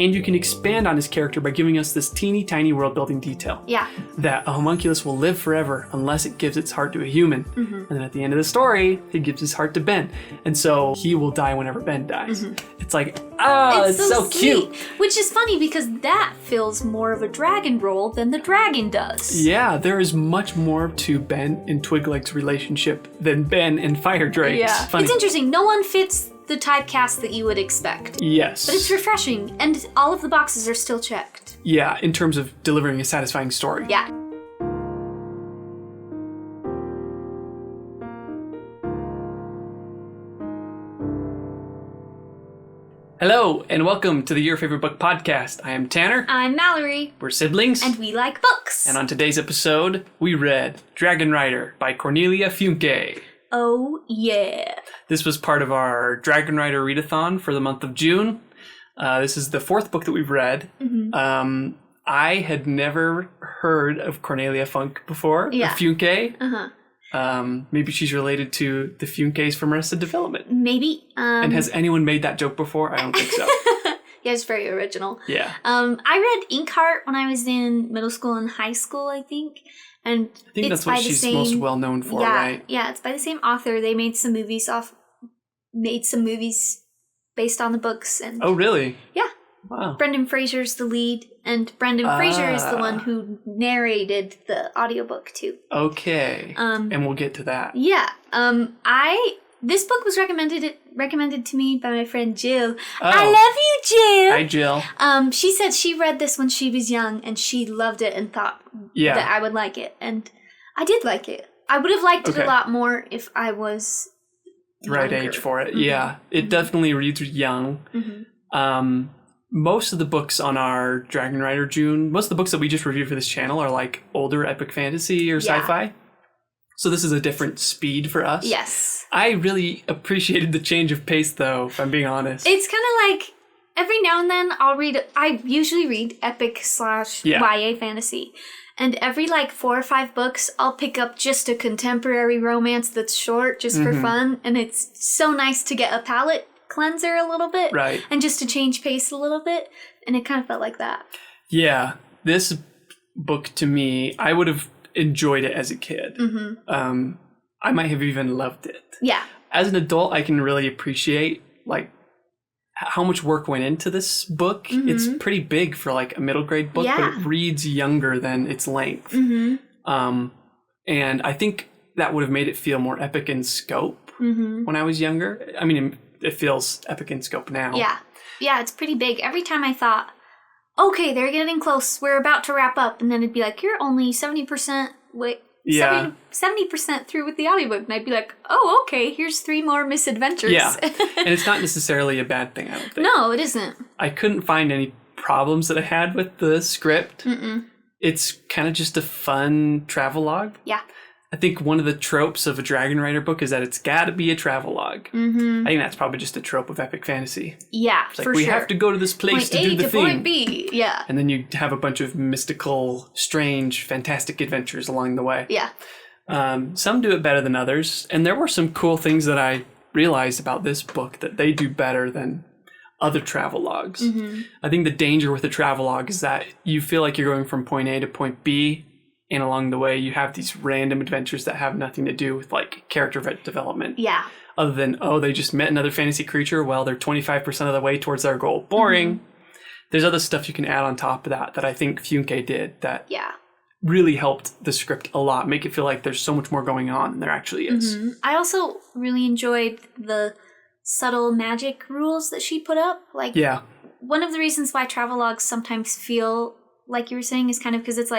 And you can expand on his character by giving us this teeny tiny world building detail. Yeah. That a homunculus will live forever unless it gives its heart to a human. Mm-hmm. And then at the end of the story, it gives his heart to Ben. And so he will die whenever Ben dies. Mm-hmm. It's like, it's so cute. Which is funny because that fills more of a dragon role than the dragon does. Yeah, there is much more to Ben and Twigleg's relationship than Ben and Fire Drake's. Yeah. Funny. It's interesting. No one fits the typecast that you would expect. Yes. But it's refreshing, and all of the boxes are still checked. Yeah, in terms of delivering a satisfying story. Yeah. Hello, and welcome to the Your Favorite Book podcast. I am Tanner. I'm Mallory. We're siblings. And we like books. And on today's episode, we read Dragon Rider by Cornelia Funke. Oh, yeah. This was part of our Dragon Rider Readathon for the month of June. This is the fourth book that we've read. Mm-hmm. I had never heard of Cornelia Funke before, Yeah. or Funke. Uh-huh. Maybe she's related to the Funkes from Arrested Development. Maybe. And has anyone made that joke before? I don't think so. Yeah, it's very original. Yeah. I read Inkheart when I was in middle school and high school, I think. And I think that's what she's most well known for, right? Yeah, it's by the same author. They made some movies based on the books. And Oh, really? yeah. Wow. Brendan Fraser's the lead, and Brendan Fraser is the one who narrated the audiobook too. Okay. And we'll get to that. Yeah. This book was recommended to me by my friend Jill. Oh. I love you, Jill. Hi, Jill. She said she read this when she was young and she loved it and thought that I would like it, and I did like it. I would have liked it a lot more if I was the right younger. age for it. Mm-hmm. Yeah, it definitely reads young. Mm-hmm. Most of the books on our Dragon Rider June, most of the books that we just reviewed for this channel are like older epic fantasy or sci-fi. So this is a different speed for us. Yes. I really appreciated the change of pace, though, if I'm being honest. It's kind of like every now and then I usually read epic / YA fantasy. And every 4 or 5 books, I'll pick up just a contemporary romance that's short just for fun. And it's so nice to get a palate cleanser a little bit. Right. And just to change pace a little bit. And it kind of felt like that. Yeah. This book, to me, I would have enjoyed it as a kid. I might have even loved it. Yeah. As an adult, I can really appreciate how much work went into this book. It's pretty big for a middle grade book, but it reads younger than its length. And I think that would have made it feel more epic in scope when I was younger. I mean, it feels epic in scope now. Yeah. Yeah, it's pretty big. Every time I thought, okay, they're getting close, we're about to wrap up, and then it'd be like, you're only 70% 70% through with the audiobook, and I'd be like, oh, okay, here's 3 more misadventures. Yeah, and it's not necessarily a bad thing, I don't think. No, it isn't. I couldn't find any problems that I had with the script. It's kind of just a fun travelogue. Yeah. I think one of the tropes of a Dragon Rider book is that it's got to be a travelogue. I think that's probably just a trope of epic fantasy. Yeah, it's we have to go to this place point to do A the to thing. Point B, yeah. And then you have a bunch of mystical, strange, fantastic adventures along the way. Yeah. Some do it better than others. And there were some cool things that I realized about this book that they do better than other travelogues. I think the danger with a travelogue is that you feel like you're going from point A to point B, and along the way you have these random adventures that have nothing to do with character development. Yeah. Other than, they just met another fantasy creature. Well, they're 25% of the way towards their goal. Boring. There's other stuff you can add on top of that I think Funke did that really helped the script a lot. Make it feel like there's so much more going on than there actually is. I also really enjoyed the subtle magic rules that she put up. One of the reasons why travelogues sometimes feel like you were saying is kind of because it's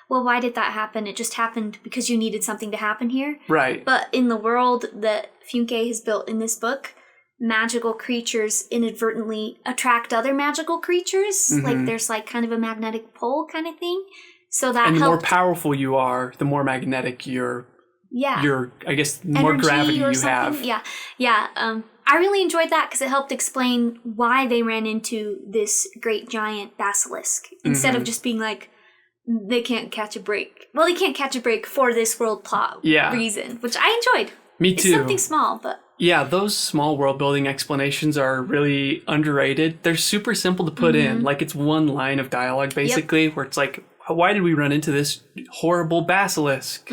well, why did that happen? It just happened because you needed something to happen here. Right. But in the world that Funke has built in this book, magical creatures inadvertently attract other magical creatures. There's kind of a magnetic pole kind of thing. So that and the helped. more powerful you are, the more magnetic your I guess, the more gravity you have. Yeah. I really enjoyed that because it helped explain why they ran into this great giant basilisk instead of just being they can't catch a break. Well, they can't catch a break for this world plot reason, which I enjoyed. Me too. It's something small, but Yeah, those small world building explanations are really underrated. They're super simple to put in. Like, it's one line of dialogue, basically, where it's like, why did we run into this horrible basilisk?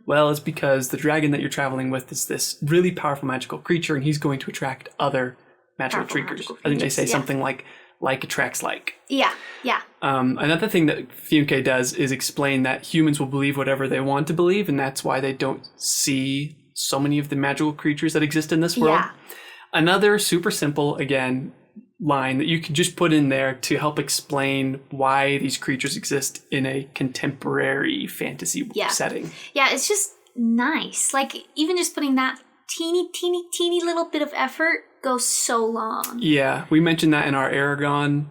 Well, it's because the dragon that you're traveling with is this really powerful magical creature, and he's going to attract other magical creatures. I think they say something like attracts like. Yeah. Another thing that Funke does is explain that humans will believe whatever they want to believe, and that's why they don't see so many of the magical creatures that exist in this world. Another super simple, again, line that you can just put in there to help explain why these creatures exist in a contemporary fantasy setting. Yeah, it's just nice. Like, even just putting that teeny little bit of effort goes so long. Yeah, we mentioned that in our Eragon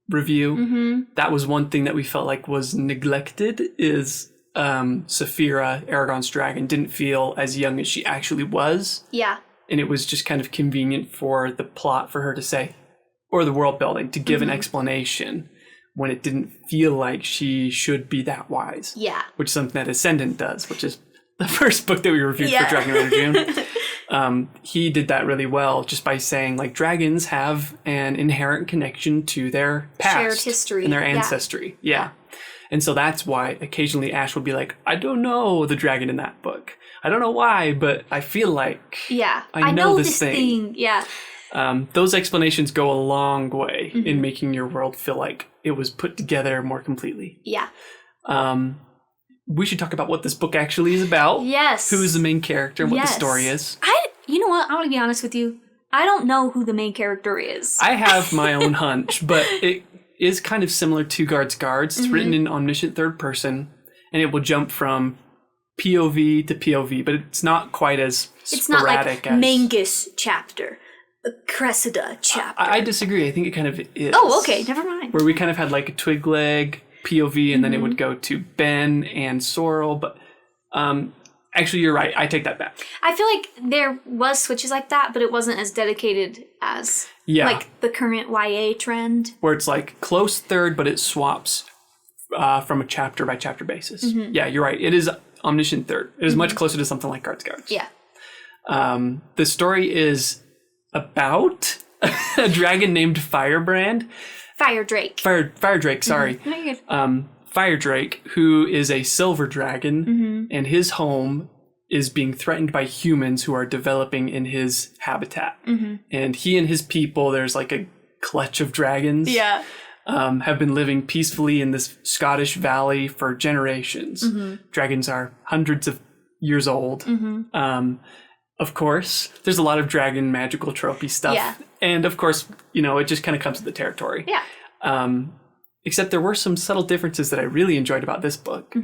review. That was one thing that we felt like was neglected, is Saphira, Eragon's dragon, didn't feel as young as she actually was. Yeah. And it was just kind of convenient for the plot for her to say, or the world building, to give an explanation when it didn't feel like she should be that wise. Yeah. Which is something that Ascendant does, which is the first book that we reviewed for Dragon Rider June. He did that really well, just by saying, like, dragons have an inherent connection to their past. Shared history. And their ancestry. Yeah. And so that's why occasionally Ash would be like, I don't know the dragon in that book. I don't know why, but I feel like I know this thing. Yeah. Those explanations go a long way in making your world feel like it was put together more completely. Yeah. We should talk about what this book actually is about. Yes. Who is the main character and what the story is. You know what? I want to be honest with you. I don't know who the main character is. I have my own hunch, but it is kind of similar to Guards. It's written in omniscient third person, and it will jump from POV to POV, but it's not quite as sporadic as... Mangus chapter, Cressida chapter. I disagree. I think it kind of is. Oh, okay. Never mind. Where we kind of had like a Twigleg POV, and then it would go to Ben and Sorrel, but actually you're right. I take that back. I feel like there was switches like that, but it wasn't as dedicated as like the current YA trend. Where it's like close third, but it swaps from a chapter by chapter basis. Yeah, you're right. It is omniscient third. It is much closer to something like Guards. Yeah. The story is about a dragon named Firebrand. Firedrake. Firedrake, sorry. Firedrake, who is a silver dragon, and his home is being threatened by humans who are developing in his habitat. And he and his people, there's like a clutch of dragons, have been living peacefully in this Scottish valley for generations. Dragons are hundreds of years old. Of course, there's a lot of dragon magical tropey stuff. Yeah. And of course, you know, it just kind of comes with the territory. Yeah. Except there were some subtle differences that I really enjoyed about this book.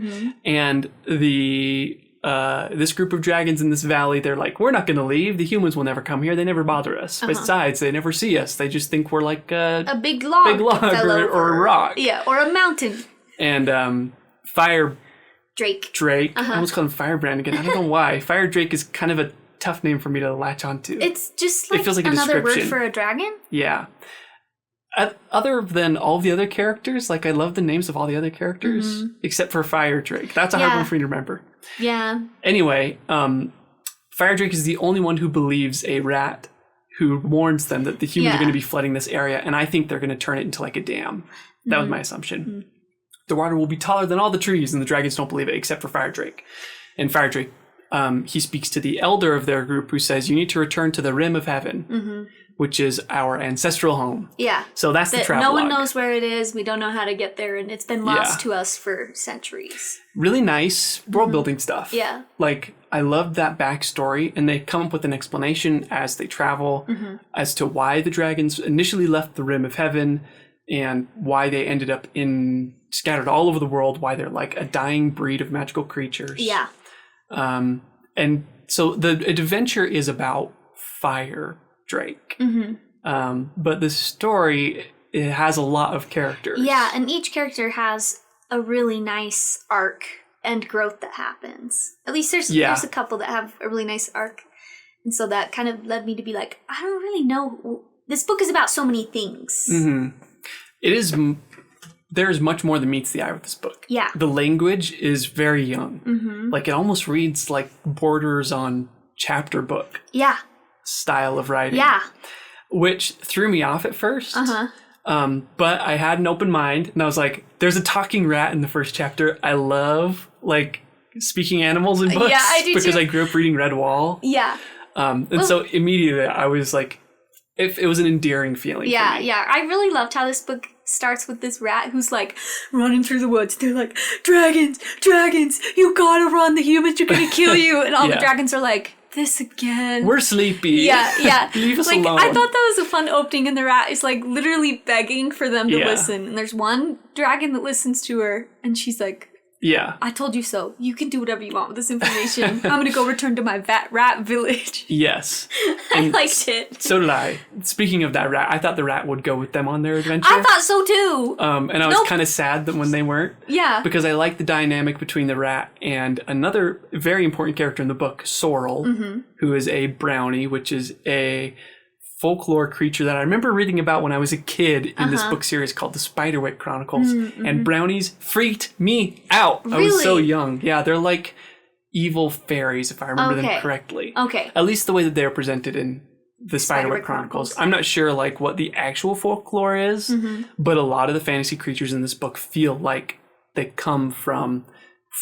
And this group of dragons in this valley, they're like, we're not going to leave. The humans will never come here. They never bother us. Besides, they never see us. They just think we're like a big log or a rock. Yeah, or a mountain. And Drake. I almost called him Firebrand again. I don't know why. Firedrake is kind of a tough name for me to latch onto. It's just like, it feels like another word for a dragon? Yeah. Other than all the other characters, like I love the names of all the other characters, except for Firedrake. That's a hard one for me to remember. Yeah. Anyway, Firedrake is the only one who believes a rat who warns them that the humans are going to be flooding this area, and I think they're going to turn it into like a dam. That was my assumption. The water will be taller than all the trees, and the dragons don't believe it, except for Firedrake. And Firedrake, he speaks to the elder of their group, who says, you need to return to the Rim of Heaven, which is our ancestral home. Yeah. So that's the travelogue. No one knows where it is. We don't know how to get there, and it's been lost to us for centuries. Really nice world building stuff. Yeah. Like, I loved that backstory, and they come up with an explanation as they travel as to why the dragons initially left the Rim of Heaven and why they ended up scattered all over the world, why they're like a dying breed of magical creatures. Yeah. And so the adventure is about Firedrake. But the story, it has a lot of characters. Yeah, and each character has a really nice arc and growth that happens. At least there's a couple that have a really nice arc. And so that kind of led me to be like, I don't really know. This book is about so many things. It is. There's much more than meets the eye with this book. Yeah. The language is very young. Like, it almost reads like borders on chapter book. Yeah. style of writing. Yeah. Which threw me off at first. But I had an open mind, and I was like, there's a talking rat in the first chapter. I love, like, speaking animals in books. Yeah, I do because too. I grew up reading Red Wall. Yeah. So immediately I was like, it was an endearing feeling for me. Yeah. I really loved how this book starts with this rat who's like running through the woods. They're like, dragons, you gotta run, the humans are gonna kill you. And all the dragons are like, this again. We're sleepy. Yeah. Leave us like, alone. I thought that was a fun opening, and the rat is like literally begging for them to listen. And there's one dragon that listens to her, and she's like, I told you so. You can do whatever you want with this information. I'm going to go return to my rat village. Yes. I liked it. So did I. Speaking of that rat, I thought the rat would go with them on their adventure. I thought so too. And I was kind of sad that when they weren't. Yeah. Because I liked the dynamic between the rat and another very important character in the book, Sorrel, who is a brownie, which is a folklore creature that I remember reading about when I was a kid in this book series called the Spiderwick Chronicles. And brownies freaked me out. Really? I was so young. Yeah, they're like evil fairies, if I remember them correctly. Okay. At least the way that they're presented in the Spiderwick Chronicles. I'm not sure like what the actual folklore is, but a lot of the fantasy creatures in this book feel like they come from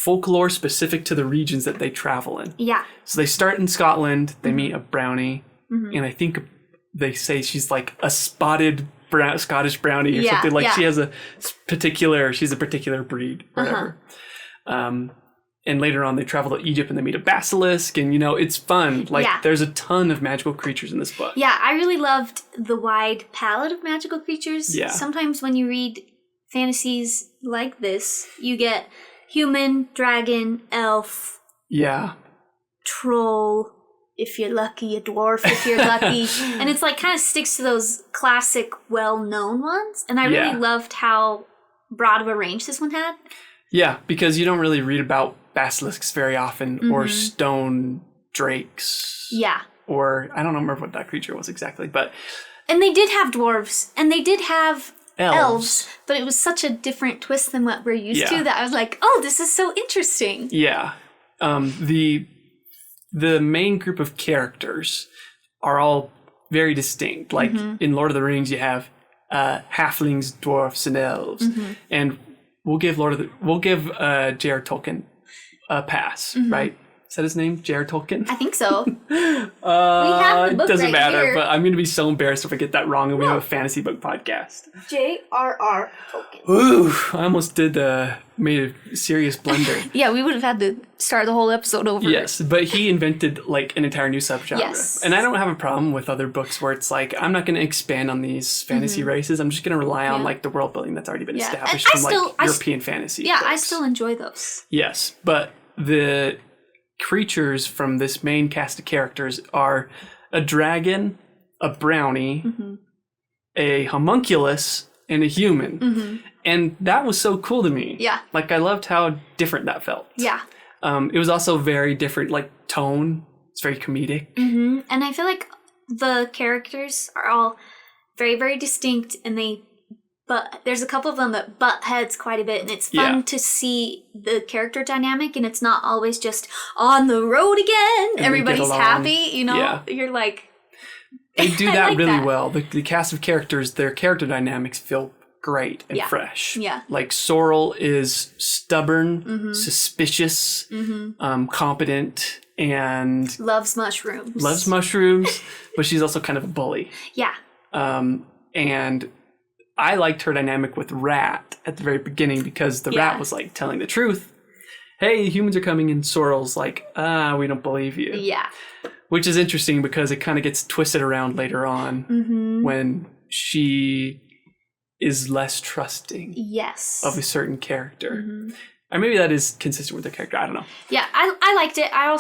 folklore specific to the regions that they travel in. Yeah. So they start in Scotland, they meet a brownie, and I think they say she's like a spotted Scottish brownie or something. Like she has she's a particular breed or whatever. And later on they travel to Egypt and they meet a basilisk, and it's fun. Like there's a ton of magical creatures in this book. Yeah, I really loved the wide palette of magical creatures. Yeah. Sometimes when you read fantasies like this, you get human, dragon, elf, troll, if you're lucky, a dwarf if you're lucky. And it's like kind of sticks to those classic, well-known ones. And I really loved how broad of a range this one had. Yeah, because you don't really read about basilisks very often, or stone drakes. Yeah. Or, I don't remember what that creature was exactly, but... And they did have dwarves, and they did have elves, but it was such a different twist than what we're used to that I was like, oh, this is so interesting. Yeah. The main group of characters are all very distinct. Like in Lord of the Rings, you have halflings, dwarfs, and elves, and we'll give J.R. Tolkien a pass, right? Is that his name, J.R. Tolkien? I think so. We have the book doesn't matter, here. but I'm going to be so embarrassed if I get that wrong, and we have a fantasy book podcast. J.R.R. Tolkien. Ooh, I almost made a serious blunder. Yeah, we would have had to start the whole episode over. Yes, but he invented like an entire new subgenre. Yes. And I don't have a problem with other books where it's like, I'm not going to expand on these fantasy races. I'm just going to rely on like the world building that's already been established from European fantasy books. I still enjoy those. Yes, but the creatures from this main cast of characters are a dragon, a brownie, a homunculus, and a human. And that was so cool to me. Yeah. Like, I loved how different that felt. Yeah. It was also very different, like, tone. It's very comedic. And I feel like the characters are all very, very distinct, and but there's a couple of them that butt heads quite a bit, and it's fun to see the character dynamic, and it's not always just on the road again. And everybody's happy, You're like... They do that really well. The cast of characters, their character dynamics feel great and fresh. Yeah. Like Sorrel is stubborn, suspicious, competent, and... Loves mushrooms, but she's also kind of a bully. Yeah. And I liked her dynamic with Rat at the very beginning because the Rat was like telling the truth. Hey, humans are coming, and Sorrel's like, we don't believe you. Yeah. Which is interesting because it kind of gets twisted around later on when she is less trusting of a certain character. Or maybe that is consistent with the character. I don't know. Yeah, I liked it. I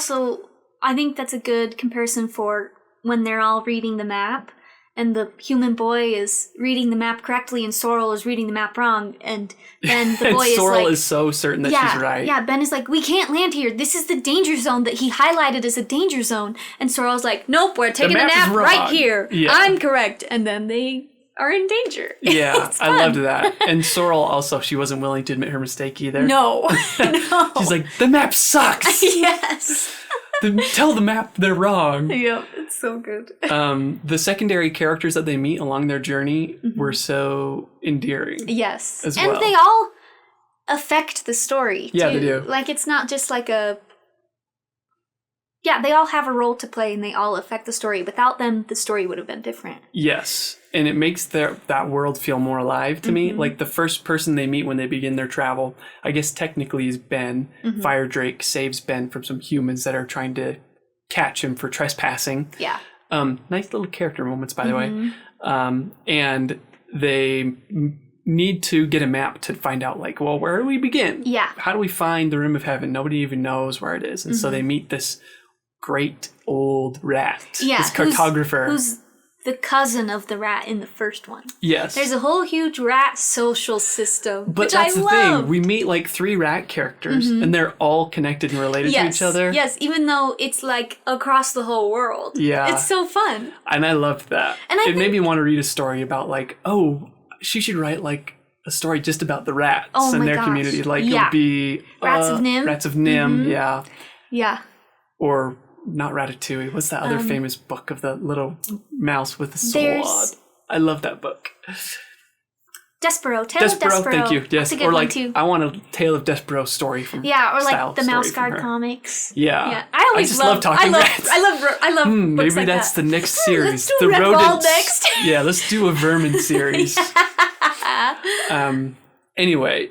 think that's a good comparison for when they're all reading the map and the human boy is reading the map correctly and Sorrel is reading the map wrong, and then the boy Sorrel is so certain that she's right. Yeah, Ben is like, we can't land here. This is the danger zone that he highlighted as a danger zone. And Sorrel's like, nope, we're taking the map right here. Yeah. I'm correct. And then they are in danger. Yeah, I loved that. And Sorrel also, she wasn't willing to admit her mistake either. No. She's like, the map sucks. Yes. Tell the map they're wrong. Yeah, it's so good. The secondary characters that they meet along their journey were so endearing. Yes. As well. And they all affect the story, too. Yeah, they do. Like, it's not just like a... Yeah, they all have a role to play and they all affect the story. Without them, the story would have been different. Yes. And it makes that world feel more alive to me. Like the first person they meet when they begin their travel, I guess technically is Ben. Fire Drake saves Ben from some humans that are trying to catch him for trespassing. Yeah. Nice little character moments, by the way. And they need to get a map to find out, like, well, where do we begin? Yeah. How do we find the Rim of Heaven? Nobody even knows where it is. And so they meet this great old rat. Yeah. This cartographer. Who's the cousin of the rat in the first one. Yes. There's a whole huge rat social system, but which that's I the love. thing. We meet like 3 rat characters, and they're all connected and related to each other. Yes, even though it's like across the whole world. Yeah. It's so fun. And I loved that. And it made me want to read a story about like, oh, she should write like a story just about the rats and their community. Like it'll be Rats of Nim. Rats of Nim, yeah. Yeah. Or not Ratatouille. What's that other famous book of the little mouse with the sword? I love that book. Despero, Tale of Despero. Thank you. Yes, That's a good or like one too. I want a Tale of Despero story from. Yeah, or like the Mouse Guard comics. Yeah, I always just love talking rats. I love books maybe like that's that. the next series. Let's do the Red Ball rodents next. Yeah, let's do a vermin series. Anyway,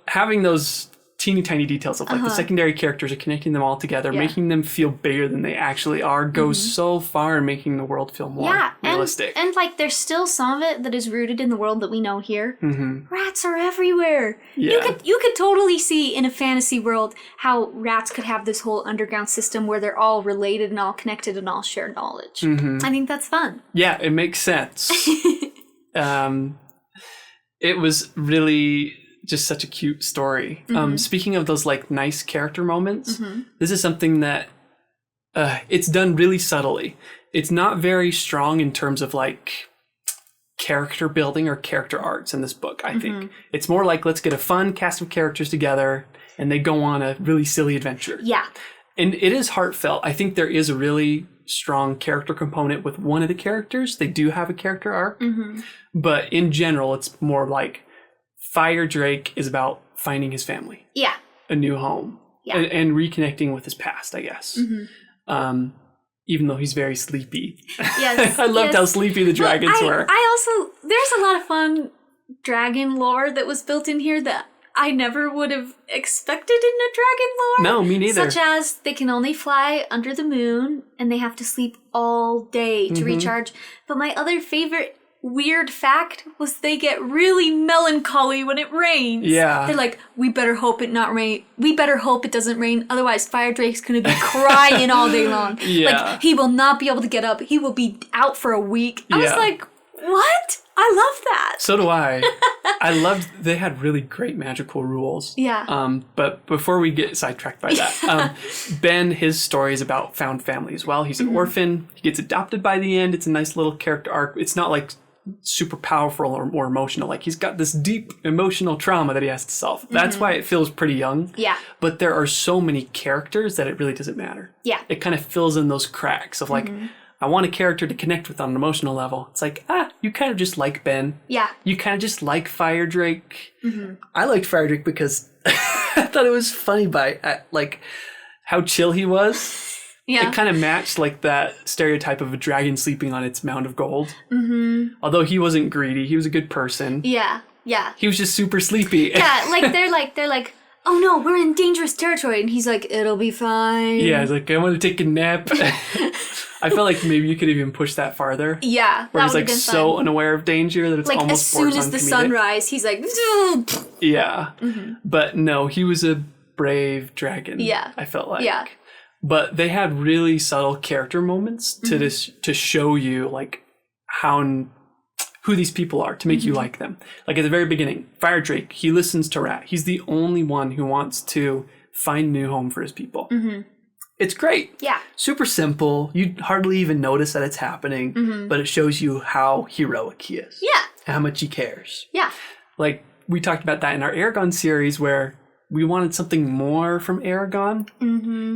having those teeny tiny details of like the secondary characters are connecting them all together, making them feel bigger than they actually are, goes so far in making the world feel more realistic. And like there's still some of it that is rooted in the world that we know here. Rats are everywhere. Yeah. You could totally see in a fantasy world how rats could have this whole underground system where they're all related and all connected and all share knowledge. I think that's fun. Yeah, it makes sense. It was really just such a cute story. Speaking of those like nice character moments, this is something that it's done really subtly. It's not very strong in terms of like character building or character arcs in this book, I think. It's more like let's get a fun cast of characters together and they go on a really silly adventure. Yeah. And it is heartfelt. I think there is a really strong character component with one of the characters. They do have a character arc. But in general, it's more like Fire Drake is about finding his family. Yeah. A new home. Yeah. And reconnecting with his past, I guess. Even though he's very sleepy. Yes. I loved how sleepy the dragons were. There's a lot of fun dragon lore that was built in here that I never would have expected in a dragon lore. No, me neither. Such as they can only fly under the moon and they have to sleep all day to recharge. But my other favorite weird fact was they get really melancholy when it rains. Yeah. They're like, we better hope it not rain. We better hope it doesn't rain. Otherwise, Fire Drake's going to be crying all day long. Yeah. Like, he will not be able to get up. He will be out for a week. I was like, what? I love that. So do I. I loved, they had really great magical rules. Yeah. But before we get sidetracked by that, Ben, his story is about found family as well. He's an orphan. He gets adopted by the end. It's a nice little character arc. It's not like super powerful or emotional. Like he's got this deep emotional trauma that he has to solve. That's why it feels pretty young. Yeah. But there are so many characters that it really doesn't matter. Yeah. It kind of fills in those cracks of like, I want a character to connect with on an emotional level. It's like, you kind of just like Ben. Yeah. You kind of just like Fire Drake. I liked Fire Drake because I thought it was funny by like how chill he was. Yeah. It kind of matched like that stereotype of a dragon sleeping on its mound of gold. Although he wasn't greedy, he was a good person. Yeah. Yeah. He was just super sleepy. Yeah, like they're like, oh no, we're in dangerous territory, and he's like, it'll be fine. Yeah, he's like, I want to take a nap. I felt like maybe you could even push that farther. Yeah, where he's like so unaware of danger that it's like almost as soon as the sunrise, he's like, yeah. But no, he was a brave dragon. Yeah, I felt like. Yeah. But they had really subtle character moments to show you like who these people are, to make you like them. Like at the very beginning, Fire Drake, he listens to Rat. He's the only one who wants to find a new home for his people. It's great. Yeah. Super simple. You'd hardly even notice that it's happening, but it shows you how heroic he is. Yeah. And how much he cares. Yeah. Like we talked about that in our Eragon series where we wanted something more from Eragon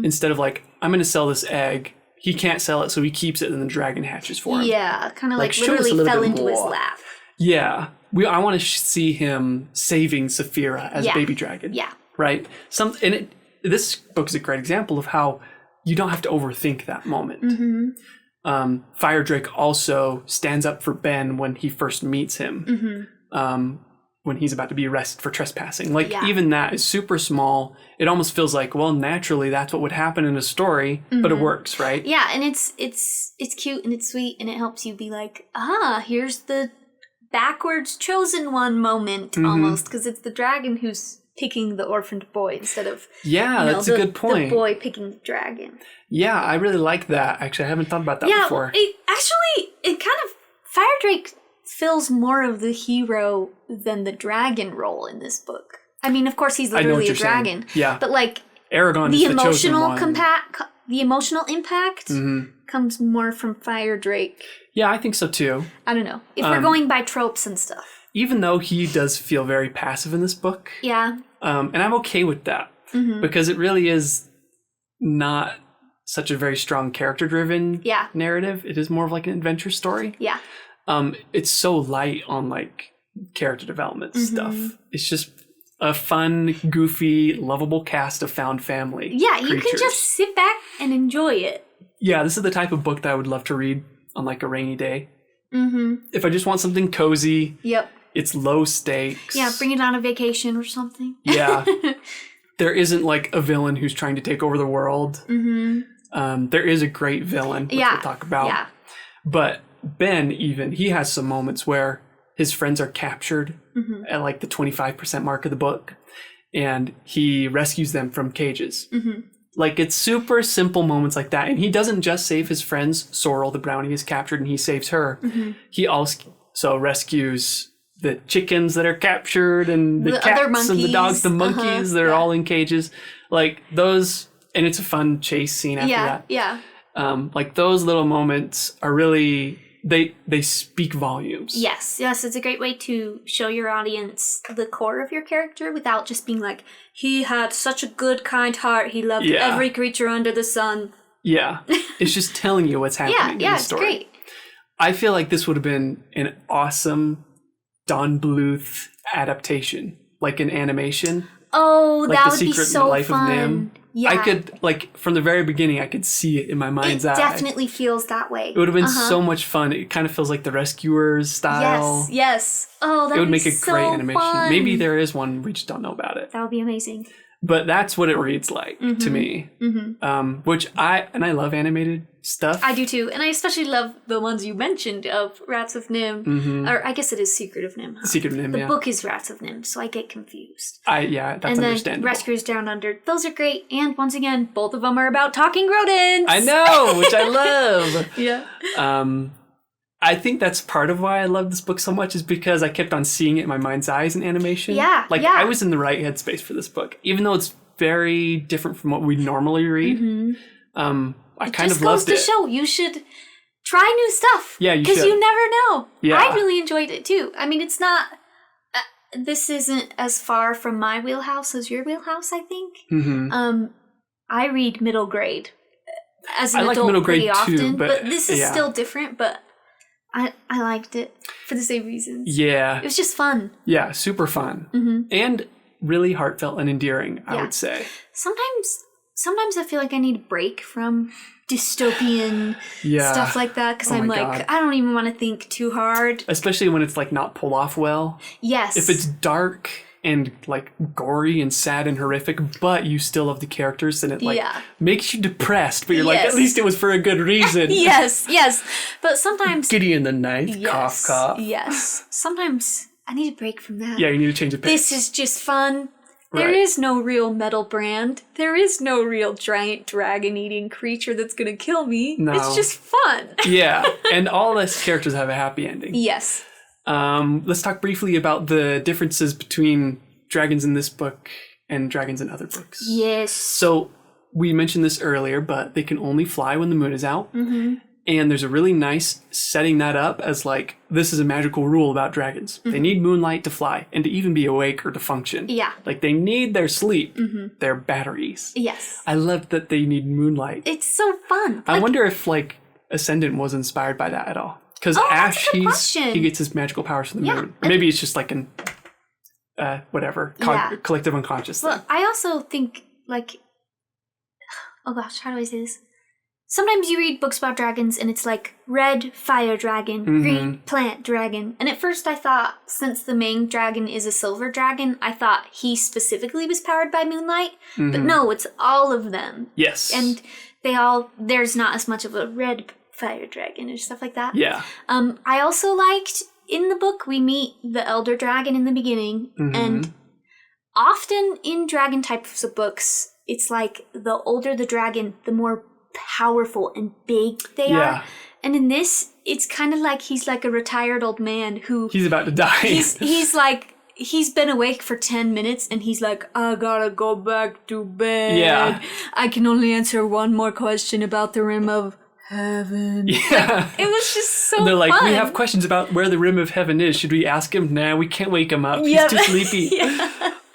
instead of like, I'm going to sell this egg. He can't sell it, so he keeps it, and the dragon hatches for him. Yeah, kind of like literally fell into his lap. Yeah. I want to see him saving Saphira as a baby dragon. Yeah. Right? This book is a great example of how you don't have to overthink that moment. Mm-hmm. Fire Drake also stands up for Ben when he first meets him. Mm-hmm. When he's about to be arrested for trespassing. Even that is super small. It almost feels like, well, naturally that's what would happen in a story, but it works, right? Yeah, and it's cute and it's sweet and it helps you be like, here's the backwards chosen one moment almost, because it's the dragon who's picking the orphaned boy instead of that's a good point. The boy picking the dragon. Yeah, I really like that. Actually, I haven't thought about that before. It kind of Fire Drake fills more of the hero than the dragon role in this book. I mean, of course, he's literally a dragon. Saying. Yeah. But like Eragon is the chosen one. The emotional impact comes more from Fire Drake. Yeah, I think so too. I don't know. If we're going by tropes and stuff. Even though he does feel very passive in this book. Yeah. And I'm okay with that. Because it really is not such a very strong character-driven narrative. It is more of like an adventure story. Yeah. It's so light on like character development stuff. It's just a fun, goofy, lovable cast of found family. Yeah, you can just sit back and enjoy it. Yeah, this is the type of book that I would love to read on like a rainy day. If I just want something cozy. Yep. It's low stakes. Yeah, bring it on a vacation or something. Yeah. There isn't like a villain who's trying to take over the world. There is a great villain, which we'll talk about. Yeah. But Ben, even, he has some moments where his friends are captured at like the 25% mark of the book, and he rescues them from cages. Like, it's super simple moments like that. And he doesn't just save his friends. Sorrel, the brownie, is captured and he saves her. He also rescues the chickens that are captured and the cats and the dogs, the monkeys that are all in cages. Like those, and it's a fun chase scene after that. Yeah. Like those little moments are really, they speak volumes. Yes, it's a great way to show your audience the core of your character without just being like, he had such a good, kind heart. He loved every creature under the sun. Yeah. It's just telling you what's happening in the story. Yeah, it's great. I feel like this would have been an awesome Don Bluth adaptation, like an animation. Oh, like that would be so fun. Yeah. I could, like, from the very beginning, I could see it in my mind's eye. It definitely feels that way. It would have been so much fun. It kind of feels like the Rescuers style. Yes. Oh, that would be so fun. It would make a great animation. Fun. Maybe there is one, we just don't know about it. That would be amazing. But that's what it reads like to me. Which I love animated stuff. I do too. And I especially love the ones you mentioned of Rats of Nim. Or I guess it is Secret of Nim. Huh? Secret of Nim, The book is Rats of Nim, so I get confused. That's understandable. And then Rescuers Down Under. Those are great. And once again, both of them are about talking rodents. I know, which I love. Yeah. I think that's part of why I love this book so much is because I kept on seeing it in my mind's eyes in animation. Yeah, I was in the right headspace for this book. Even though it's very different from what we normally read. I kind of loved it. It just goes to show you should try new stuff. Yeah, you should. Because you never know. Yeah. I really enjoyed it too. I mean, it's not... this isn't as far from my wheelhouse as your wheelhouse, I think. I read middle grade as an adult pretty often. But this is still different, but... I liked it for the same reasons. Yeah. It was just fun. Yeah, super fun. And really heartfelt and endearing, I would say. Sometimes I feel like I need a break from dystopian stuff like that because I'm like, God. I don't even want to think too hard. Especially when it's like not pulled off well. Yes. If it's dark and like gory and sad and horrific, but you still love the characters and it like makes you depressed, but you're like, at least it was for a good reason. yes. But sometimes Gideon the Ninth, cough. Yes. Sometimes I need a break from that. Yeah, you need to change the pace. This is just fun. There is no real metal brand. There is no real giant dragon-eating creature that's going to kill me. No. It's just fun. Yeah, and all these characters have a happy ending. Yes. Let's talk briefly about the differences between dragons in this book and dragons in other books. Yes. So we mentioned this earlier, but they can only fly when the moon is out. And there's a really nice setting that up as like, this is a magical rule about dragons. They need moonlight to fly and to even be awake or to function. Yeah. Like they need their sleep, their batteries. Yes. I love that they need moonlight. It's so fun. I wonder if like Ascendant was inspired by that at all. Because Ash, he gets his magical powers from the moon. Or maybe it's just like an, collective unconscious thing. Well, I also think like, oh gosh, how do I say this? Sometimes you read books about dragons and it's like red fire dragon, green plant dragon. And at first I thought, since the main dragon is a silver dragon, I thought he specifically was powered by moonlight. But no, it's all of them. Yes. And there's not as much of a red fire dragon or stuff like that. Yeah. I also liked, in the book, we meet the elder dragon in the beginning. And often in dragon types of books, it's like the older the dragon, the more powerful and big they are. And in this, it's kind of like he's like a retired old man who... He's about to die. He's like... He's been awake for 10 minutes and he's like, I gotta go back to bed. Yeah. I can only answer one more question about the Rim of Heaven. Yeah. Like, it was just so They're like, fun. we have questions about where the Rim of Heaven is. Should we ask him? Nah, we can't wake him up. He's too sleepy.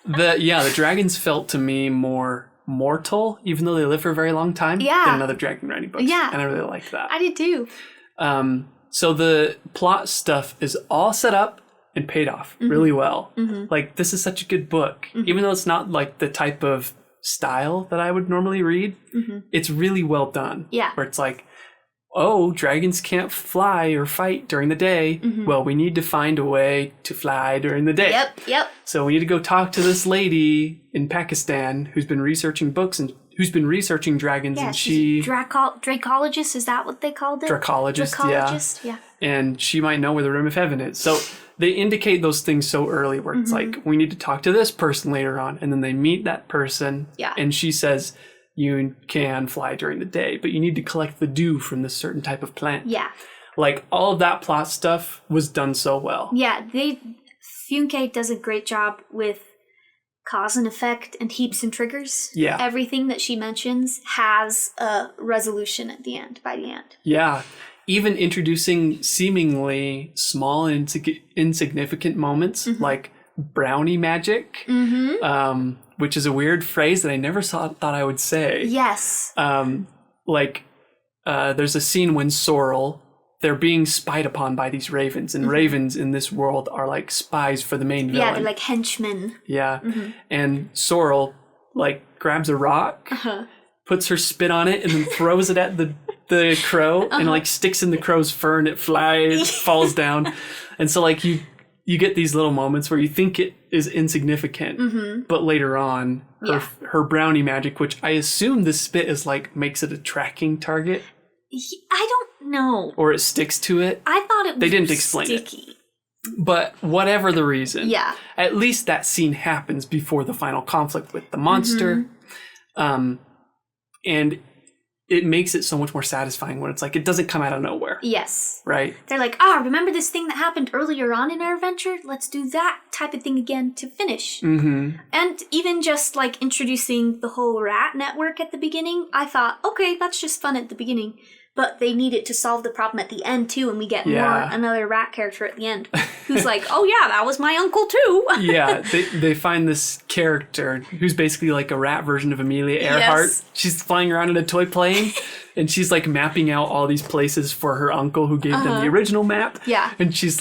The dragons felt to me more mortal, even though they live for a very long time, than other dragon riding books. Yeah. And I really like that. I did too. So the plot stuff is all set up and paid off really well. Like, this is such a good book. Even though it's not like the type of style that I would normally read, it's really well done. Yeah. Where it's like, oh, dragons can't fly or fight during the day. Well, we need to find a way to fly during the day. Yep. So we need to go talk to this lady in Pakistan who's been researching books and who's been researching dragons. Yeah, and she... Dracologist, is that what they called it? Dracologist, yeah. And she might know where the Rim of Heaven is. So they indicate those things so early where it's like, we need to talk to this person later on. And then they meet that person. Yeah. And she says, you can fly during the day, but you need to collect the dew from this certain type of plant. Yeah. Like, all of that plot stuff was done so well. Yeah, Funke does a great job with cause and effect and heaps and triggers. Yeah. Everything that she mentions has a resolution at the end, by the end. Yeah. Even introducing seemingly small and insignificant moments, like brownie magic, which is a weird phrase that I never thought I would say. Yes. There's a scene when Sorrel, they're being spied upon by these ravens, and ravens in this world are like spies for the main villain. Yeah, they're like henchmen. Yeah. And Sorrel grabs a rock, puts her spit on it, and then throws it at the crow, and sticks in the crow's fur, and it falls down. And so you get these little moments where you think it is insignificant, but later on, her brownie magic, which I assume the spit is makes it a tracking target. I don't know. Or it sticks to it. I thought it was They didn't explain sticky. It. But whatever the reason, at least that scene happens before the final conflict with the monster. And it makes it so much more satisfying when it's it doesn't come out of nowhere. Yes. Right? They're like, remember this thing that happened earlier on in our adventure? Let's do that type of thing again to finish. And even just introducing the whole rat network at the beginning, I thought, okay, that's just fun at the beginning. But they need it to solve the problem at the end too, and we get another rat character at the end who's like, oh yeah, that was my uncle too. They find this character who's basically a rat version of Amelia Earhart. Yes. She's flying around in a toy plane, and she's mapping out all these places for her uncle who gave them the original map. Yeah. And she's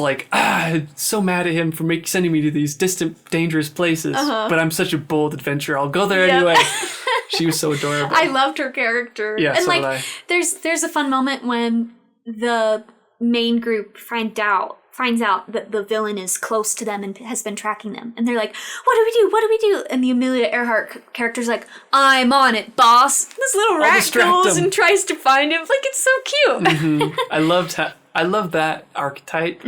so mad at him for sending me to these distant, dangerous places. But I'm such a bold adventurer. I'll go there anyway. She was so adorable. I loved her character. Yeah, and so did I. There's a fun moment when the main group finds out that the villain is close to them and has been tracking them. And they're like, what do we do? What do we do? And the Amelia Earhart character's like, I'm on it, boss. This little rat goes and tries to find him. It's so cute. I love that archetype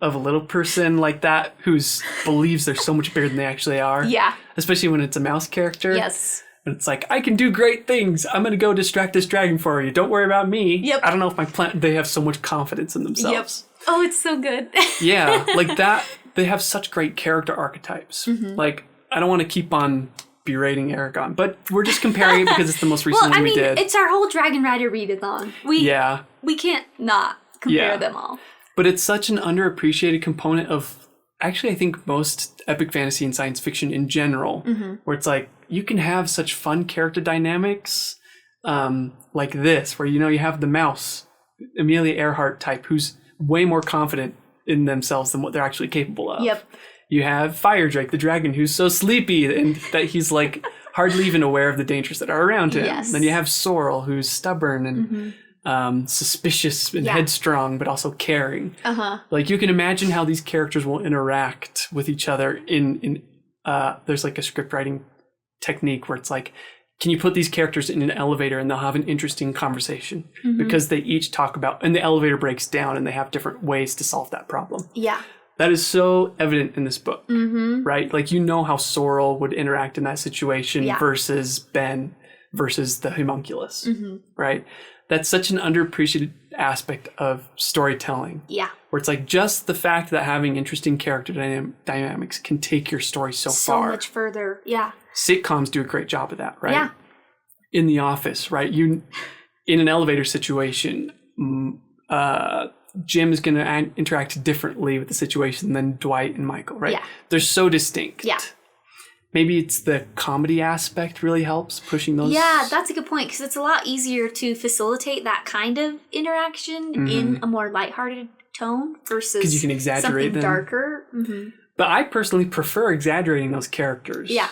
of a little person like that who believes they're so much bigger than they actually are. Yeah. Especially when it's a mouse character. Yes. And it's I can do great things. I'm going to go distract this dragon for you. Don't worry about me. Yep. I don't know if they have so much confidence in themselves. Yep. Oh, it's so good. Yeah. That. They have such great character archetypes. I don't want to keep on berating Eragon. But we're just comparing it because it's the most recent one we did. It's our whole Dragon Rider Readathon. We can't not compare them all. But it's such an underappreciated component of, actually, I think most epic fantasy and science fiction in general, where it's like, you can have such fun character dynamics like this, where, you have the mouse, Amelia Earhart type, who's way more confident in themselves than what they're actually capable of. Yep. You have Fire Drake, the dragon, who's so sleepy and that he's like hardly even aware of the dangers that are around him. Yes. Then you have Sorrel, who's stubborn and suspicious and headstrong, but also caring. Like, you can imagine how these characters will interact with each other in there's like a script writing technique where it's like, can you put these characters in an elevator and they'll have an interesting conversation because they each talk about, and the elevator breaks down and they have different ways to solve that problem. Yeah. That is so evident in this book, right? Like, how Sorrel would interact in that situation versus Ben versus the homunculus, right? That's such an underappreciated aspect of storytelling. Yeah. Where it's like, just the fact that having interesting character dynamics can take your story so far. So much further, yeah. Sitcoms do a great job of that, right? Yeah. In The Office, right? In an elevator situation, Jim is going to interact differently with the situation than Dwight and Michael, right? Yeah. They're so distinct. Yeah. Maybe it's the comedy aspect really helps pushing those. Yeah, that's a good point, because it's a lot easier to facilitate that kind of interaction in a more lighthearted tone versus because you can exaggerate something them. darker. But I personally prefer exaggerating those characters. Yeah.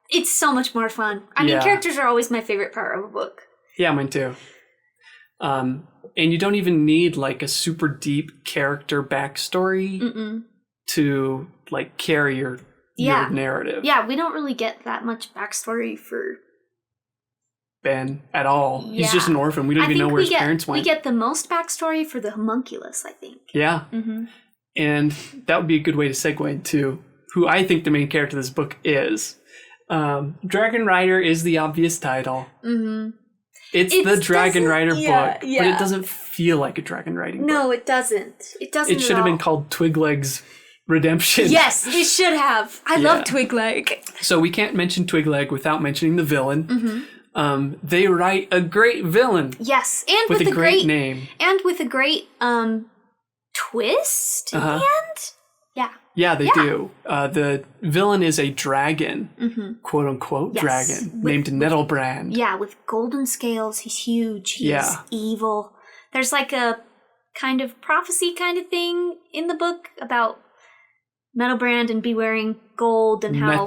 It's so much more fun. I mean, characters are always my favorite part of a book. Yeah, mine too. And you don't even need like a super deep character backstory to like carry your narrative. Yeah, we don't really get that much backstory for Ben at all. Yeah. He's just an orphan. We don't even know where his parents went. We get the most backstory for the homunculus, I think. Yeah. And that would be a good way to segue into who I think the main character of this book is. Dragon Rider is the obvious title. It's the Dragon Rider book, but it doesn't feel like a dragon riding book. No, it doesn't. It doesn't. It should have been called Twigleg's Redemption. Yes, it should have. I love Twigleg. So we can't mention Twigleg without mentioning the villain. They write a great villain. Yes, and with a great name. And with a great twist at the end. Yeah. Yeah, they do. The villain is a dragon, quote unquote dragon, named Nettlebrand. Yeah, with golden scales. He's huge. He's evil. There's like a kind of prophecy kind of thing in the book about Nettlebrand and be wearing gold and how...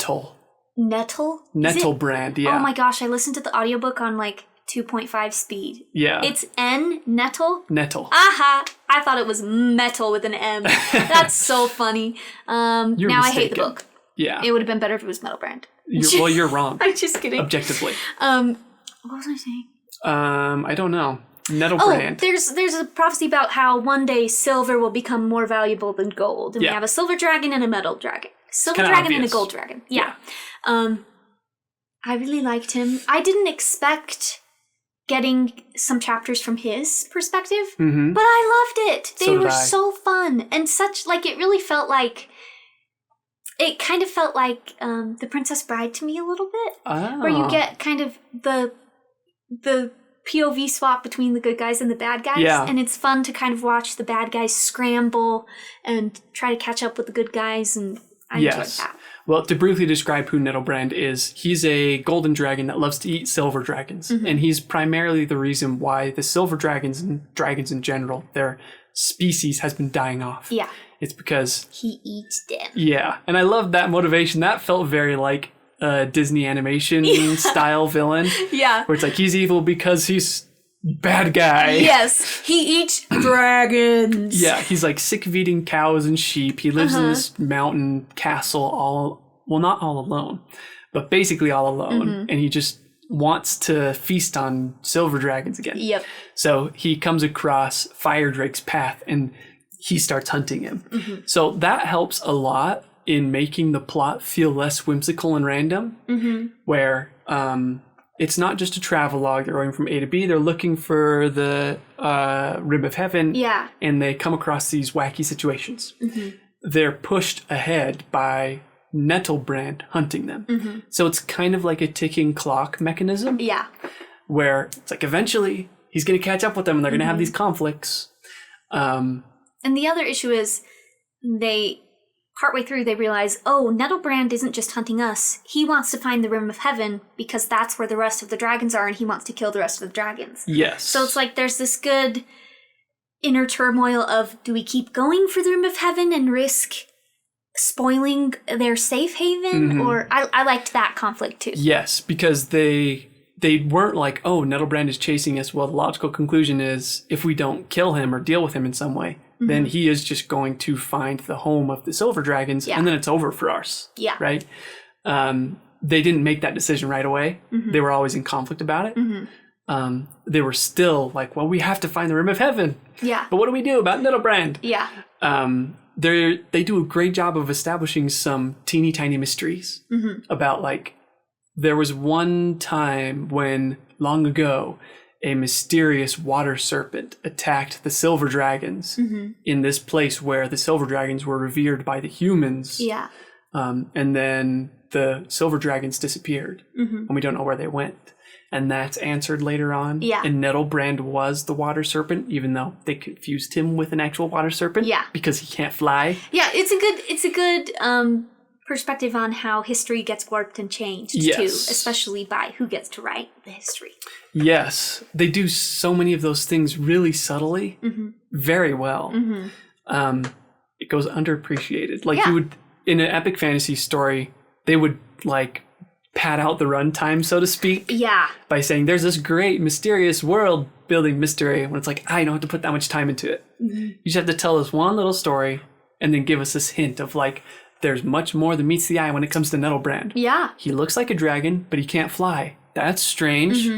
Nettlebrand, yeah. Oh my gosh, I listened to the audiobook on like 2.5 speed. Yeah. It's Nettle. Aha! I thought it was metal with an M. That's so funny. Now mistaken. I hate the book. Yeah. It would have been better if it was Nettlebrand. You're wrong. I'm just kidding. Objectively. What was I saying? I don't know. Nettlebrand. Oh, there's a prophecy about how one day silver will become more valuable than gold. And we have a silver dragon and a metal dragon. Silver dragon obvious. And a gold dragon. Yeah. I really liked him. I didn't expect getting some chapters from his perspective, but I loved it. They were so fun and such, like, it really felt like, it kind of felt like The Princess Bride to me a little bit, where you get kind of the POV swap between the good guys and the bad guys, and it's fun to kind of watch the bad guys scramble and try to catch up with the good guys, and I enjoyed that. Well, to briefly describe who Nettlebrand is, he's a golden dragon that loves to eat silver dragons. And he's primarily the reason why the silver dragons and dragons in general, their species has been dying off. Yeah. It's because... he eats them. Yeah. And I love that motivation. That felt very like a Disney animation style villain. Yeah. Where it's like, he's evil because he's bad guy. Yes. He eats dragons. Yeah. He's like sick of eating cows and sheep. He lives in this mountain castle not all alone, but basically all alone. And he just wants to feast on silver dragons again. Yep. So he comes across Fire Drake's path and he starts hunting him. So that helps a lot in making the plot feel less whimsical and random, where it's not just a travelogue. They're going from A to B. They're looking for the rib of heaven. Yeah. And they come across these wacky situations. They're pushed ahead by Nettlebrand hunting them. So it's kind of like a ticking clock mechanism. Yeah. Where it's like eventually he's going to catch up with them and they're going to have these conflicts. And the other issue is partway through they realize, oh, Nettlebrand isn't just hunting us. He wants to find the Rim of Heaven because that's where the rest of the dragons are and he wants to kill the rest of the dragons. Yes. So it's like there's this good inner turmoil of, do we keep going for the Rim of Heaven and risk spoiling their safe haven? Or I liked that conflict too. Yes, because they weren't like, oh, Nettlebrand is chasing us. Well, the logical conclusion is if we don't kill him or deal with him in some way, then he is just going to find the home of the silver dragons and then it's over for us. Yeah. Right? They didn't make that decision right away. They were always in conflict about it. They were still like, well, we have to find the Rim of Heaven. Yeah. But what do we do about Nettlebrand? Yeah. They do a great job of establishing some teeny tiny mysteries about like, there was one time when long ago, a mysterious water serpent attacked the silver dragons in this place where the silver dragons were revered by the humans. Yeah. And then the silver dragons disappeared and we don't know where they went. And that's answered later on. Yeah. And Nettlebrand was the water serpent, even though they confused him with an actual water serpent. Yeah. Because he can't fly. Yeah, it's a good perspective on how history gets warped and changed too, especially by who gets to write the history. Yes. They do so many of those things really subtly, very well. It goes underappreciated. Like you would, in an epic fantasy story, they would like pad out the runtime, so to speak. Yeah. By saying there's this great mysterious world building mystery when it's like, I don't have to put that much time into it. You just have to tell us one little story and then give us this hint of like, there's much more than meets the eye when it comes to Nettlebrand. Yeah. He looks like a dragon, but he can't fly. That's strange.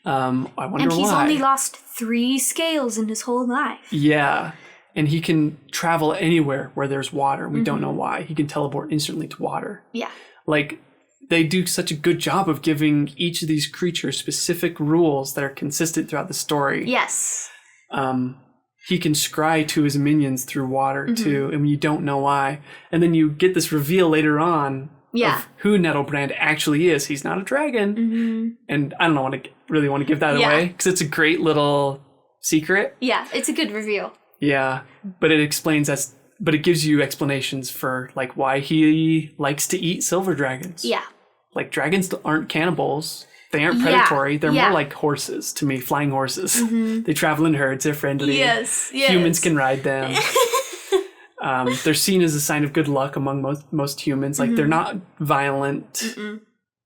I wonder why. And he's only lost 3 scales in his whole life. Yeah. And he can travel anywhere where there's water. We don't know why. He can teleport instantly to water. Yeah. Like, they do such a good job of giving each of these creatures specific rules that are consistent throughout the story. Yes. He can scry to his minions through water too, and you don't know why. And then you get this reveal later on of who Nettlebrand actually is. He's not a dragon. And I don't really want to give that away because it's a great little secret. Yeah, it's a good reveal. Yeah, but it gives you explanations for like why he likes to eat silver dragons. Yeah. Like dragons aren't cannibals. They aren't predatory. They're more like horses to me, flying horses. They travel in herds. They're friendly. Yes. Humans can ride them. They're seen as a sign of good luck among most humans. Like they're not violent.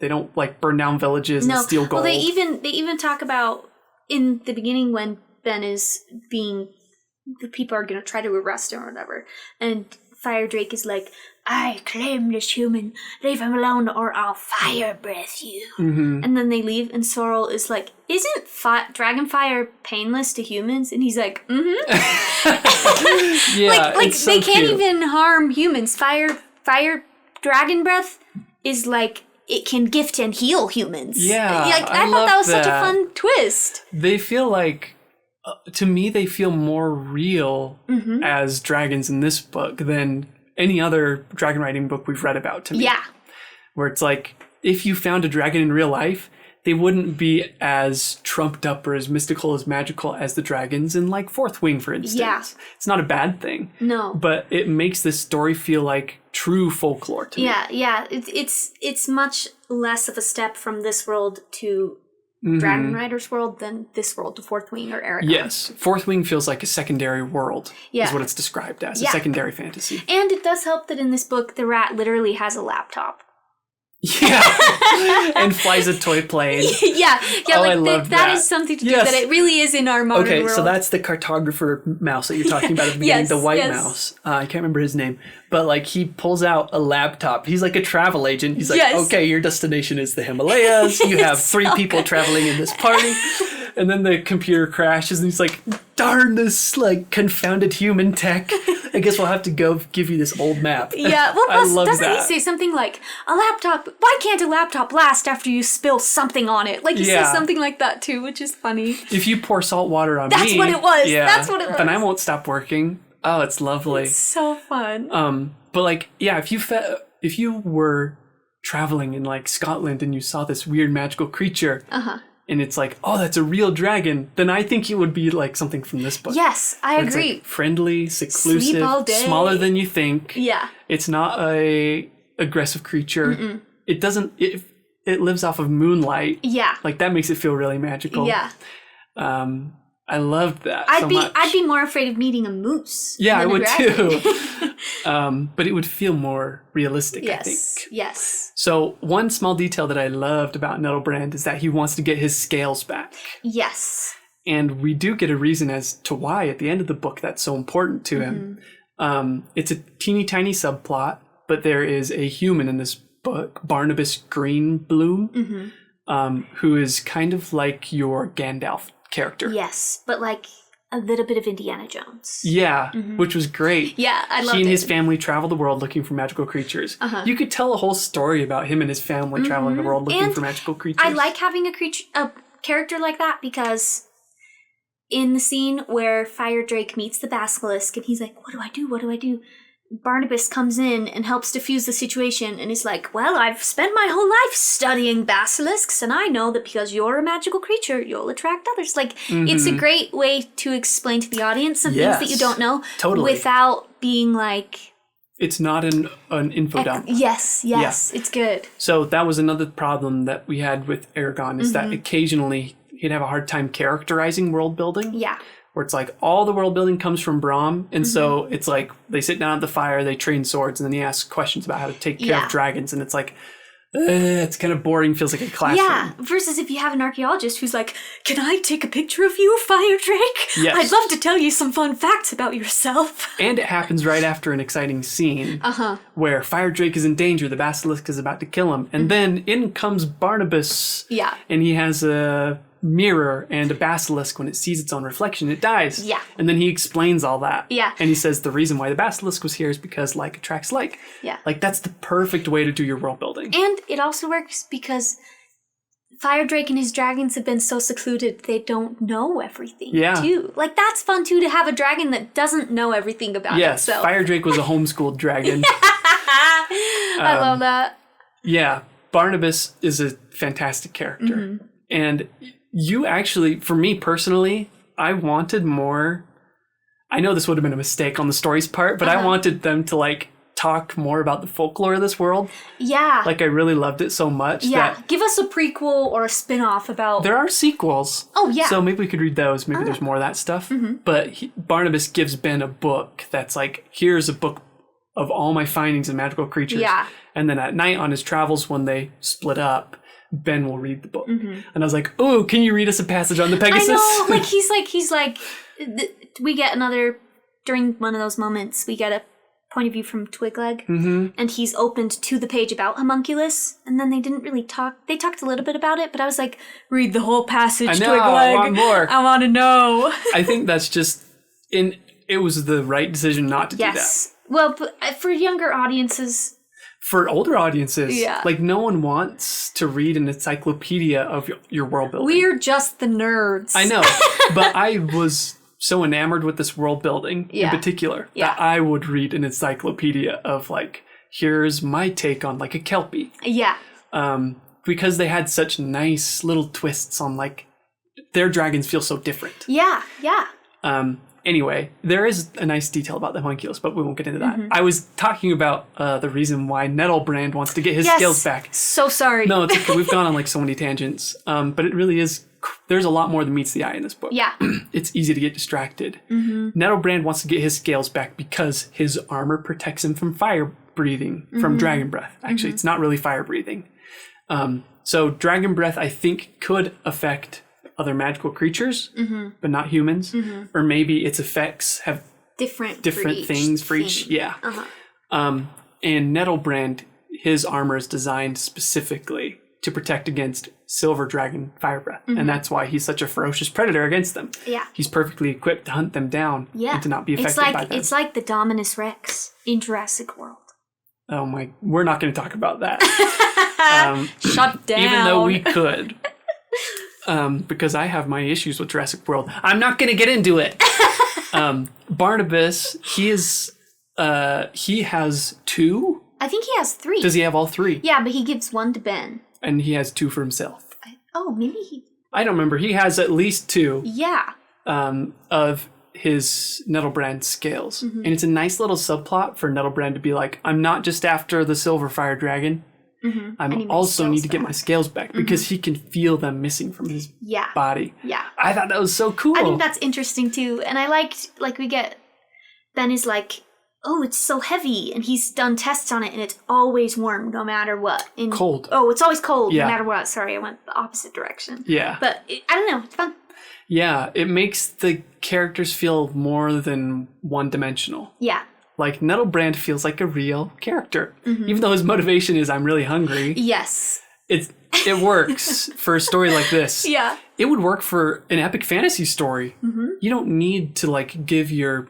They don't like burn down villages and steal gold. Well, they even talk about in the beginning when Ben is being, the people are going to try to arrest him or whatever, and Fire Drake is like, I claim this human, leave him alone or I'll fire breath you. And then they leave and Sorrel is like, isn't dragon fire painless to humans? And he's like, Yeah, like so they can't even harm humans. Fire dragon breath is like, it can gift and heal humans. Yeah, like I thought that was such a fun twist. They feel like, to me, they feel more real as dragons in this book than any other dragon riding book we've read about, to me. Yeah. Where it's like, if you found a dragon in real life, they wouldn't be as trumped up or as mystical, as magical as the dragons in like Fourth Wing, for instance. Yeah. It's not a bad thing. No. But it makes this story feel like true folklore to me. Yeah. It's much less of a step from this world to Dragon Rider's world than this world to Fourth Wing or Eragon. Yes. Fourth Wing feels like a secondary world, is what it's described as, a secondary fantasy. And it does help that in this book, the rat literally has a laptop. Yeah. And flies a toy plane. Yeah, oh, like I love that is something to do that it really is in our modern world. Okay, so that's the cartographer mouse that you're talking about at the beginning, the white mouse. I can't remember his name. But like he pulls out a laptop. He's like a travel agent. He's like, okay, your destination is the Himalayas. You have 3 people traveling in this party. And then the computer crashes and he's like, darn this like confounded human tech. I guess we'll have to go give you this old map. Yeah, well, plus, doesn't he say something like, a laptop, why can't a laptop last after you spill something on it? Like, he says something like that, too, which is funny. If you pour salt water on That's me... what it was. Yeah, that's what it was. Then I won't stop working. Oh, it's lovely. It's so fun. But, like, yeah, if you if you were traveling in like Scotland and you saw this weird magical creature, and it's like, oh, that's a real dragon, then I think it would be like something from this book. Yes, I agree. Like friendly, seclusive, sleep all day, smaller than you think. Yeah. It's not a aggressive creature. Mm-mm. It doesn't. It lives off of moonlight. Yeah. Like that makes it feel really magical. Yeah. I loved that. I'd be more afraid of meeting a moose. Yeah, I would too. But it would feel more realistic, yes, I think. Yes. So one small detail that I loved about Nettlebrand is that he wants to get his scales back. Yes. And we do get a reason as to why at the end of the book that's so important to him. It's a teeny tiny subplot, but there is a human in this book, Barnabas Greenbloom, who is kind of like your Gandalf character. Yes, but like a little bit of Indiana Jones. Yeah, which was great. Yeah, I loved it. He and his family travel the world looking for magical creatures. You could tell a whole story about him and his family traveling the world looking for magical creatures. I like having a character like that because in the scene where Fire Drake meets the basilisk and he's like, what do I do? What do I do? Barnabas comes in and helps diffuse the situation and is like, well, I've spent my whole life studying basilisks and I know that because you're a magical creature, you'll attract others. Like, it's a great way to explain to the audience some things that you don't know without being like... It's not an info dump. Yes, it's good. So that was another problem that we had with Eragon is that occasionally he'd have a hard time characterizing world building. Yeah. Where it's like all the world building comes from Brahm. And so it's like they sit down at the fire, they train swords, and then he asks questions about how to take care of dragons. And it's like, it's kind of boring, feels like a classroom. Yeah, versus if you have an archaeologist who's like, can I take a picture of you, Fire Drake? Yes. I'd love to tell you some fun facts about yourself. And it happens right after an exciting scene where Fire Drake is in danger, the basilisk is about to kill him. And then in comes Barnabas. Yeah. And he has a mirror and a basilisk, when it sees its own reflection, it dies. Yeah. And then he explains all that. Yeah. And he says the reason why the basilisk was here is because like attracts like. Yeah. Like that's the perfect way to do your world building. And it also works because Fire Drake and his dragons have been so secluded they don't know everything too. Like that's fun too, to have a dragon that doesn't know everything about itself. Yes, Fire Drake was a homeschooled dragon. I love that. Yeah. Barnabas is a fantastic character. And you actually, for me personally, I wanted more. I know this would have been a mistake on the story's part, but I wanted them to like talk more about the folklore of this world. Yeah. Like I really loved it so much. Yeah. Give us a prequel or a spin-off about... There are sequels. Oh, yeah. So maybe we could read those. Maybe there's more of that stuff. But Barnabas gives Ben a book that's like, here's a book of all my findings in magical creatures. Yeah. And then at night on his travels, when they split up, Ben will read the book. And I was like, oh, can you read us a passage on the Pegasus? I know, like he's like, we get another, during one of those moments, we get a point of view from Twigleg, and he's opened to the page about homunculus, and then they didn't really talk, they talked a little bit about it, but I was like, read the whole passage, Twigleg. I want more. I want to know. I think that's just, it was the right decision not to do that. Yes. Well, but for younger audiences... For older audiences, like no one wants to read an encyclopedia of your world building. We're just the nerds. I know, but I was so enamored with this world building in particular that I would read an encyclopedia of like, here's my take on like a Kelpie. Yeah. Because they had such nice little twists on like, their dragons feel so different. Yeah, yeah. Anyway, there is a nice detail about the homunculus, but we won't get into that. I was talking about the reason why Nettlebrand wants to get his scales back. So sorry. No, it's okay. We've gone on like so many tangents. But it really is, there's a lot more than meets the eye in this book. Yeah. It's easy to get distracted. Nettlebrand wants to get his scales back because his armor protects him from fire breathing, from dragon breath. Actually, it's not really fire breathing. So dragon breath, I think, could affect other magical creatures, but not humans. Or maybe its effects have different things for each. Yeah. And Nettlebrand, his armor is designed specifically to protect against silver dragon fire breath. And that's why he's such a ferocious predator against them. Yeah. He's perfectly equipped to hunt them down and to not be affected by them. It's like the Dominus Rex in Jurassic World. Oh my, we're not going to talk about that. Shut down. Even though we could. Because I have my issues with Jurassic World. I'm not going to get into it. Barnabas, he has 2 I think he has 3. Does he have all 3? Yeah, but he gives 1 to Ben. And he has 2 for himself. Maybe he... I don't remember. He has at least 2. Yeah. Of his Nettlebrand scales. And it's a nice little subplot for Nettlebrand to be like, I'm not just after the silver fire dragon. I also need to get my scales back because he can feel them missing from his body. Yeah. I thought that was so cool. I think that's interesting too. And I liked, like, Ben is like, oh, it's so heavy. And he's done tests on it and it's always warm no matter what. Cold. Oh, it's always cold no matter what. Sorry, I went the opposite direction. Yeah. But I don't know. It's fun. Yeah, it makes the characters feel more than one-dimensional. Yeah. Like, Nettlebrand feels like a real character. Even though his motivation is, I'm really hungry. Yes. It works for a story like this. Yeah. It would work for an epic fantasy story. You don't need to, like, give your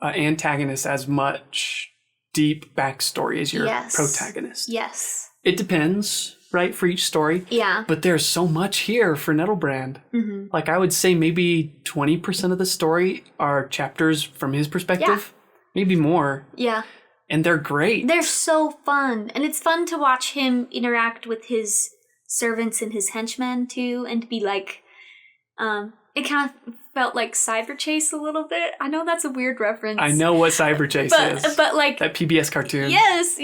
antagonist as much deep backstory as your protagonist. Yes. It depends, right, for each story. Yeah. But there's so much here for Nettlebrand. Like, I would say maybe 20% of the story are chapters from his perspective. Yeah. Maybe more. Yeah. And they're great. They're so fun. And it's fun to watch him interact with his servants and his henchmen, too. And to be like, it kind of felt like Cyber Chase a little bit. I know that's a weird reference. I know what Cyber Chase is. But like... that PBS cartoon. Yes.